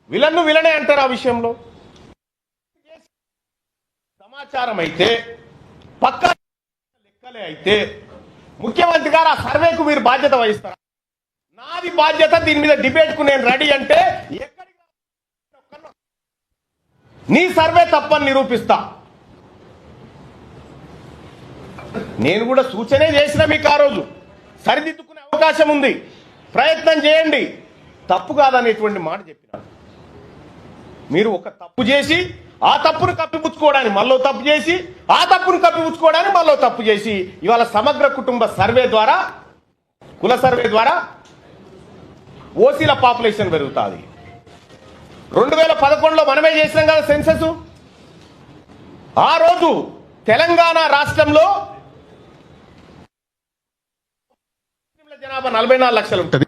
విలన్ను విలనే అంటారు ఆ విషయంలో. సమాచారం అయితే పక్కా లెక్కలే అయితే ముఖ్యమంత్రి గారు ఆ సర్వేకు మీరు బాధ్యత వహిస్తారా? నాది బాధ్యత, దీని మీద డిబేట్కు నేను రెడీ అంటే ఎక్కడికి నీ సర్వే తప్పని నిరూపిస్తా. నేను కూడా సూచనే చేసిన మీకు ఆ రోజు సరిదిద్దుకునే అవకాశం ఉంది, ప్రయత్నం చేయండి, తప్పు కాదనేటువంటి మాట చెప్పిన. మీరు ఒక తప్పు చేసి ఆ తప్పును కప్పిపుచ్చుకోవడానికి మళ్ళీ తప్పు చేసి ఆ తప్పును కప్పిపుచ్చుకోవడానికి మళ్ళీ తప్పు చేసి ఇవాళ సమగ్ర కుటుంబ సర్వే ద్వారా, కుల సర్వే ద్వారా ఓసీల పాపులేషన్ పెరుగుతుంది. 2011లో మనమే చేసినాం కదా సెన్సస్. ఆ రోజు తెలంగాణ రాష్ట్రంలో జనాభా 44 లక్షలు ఉంటుంది.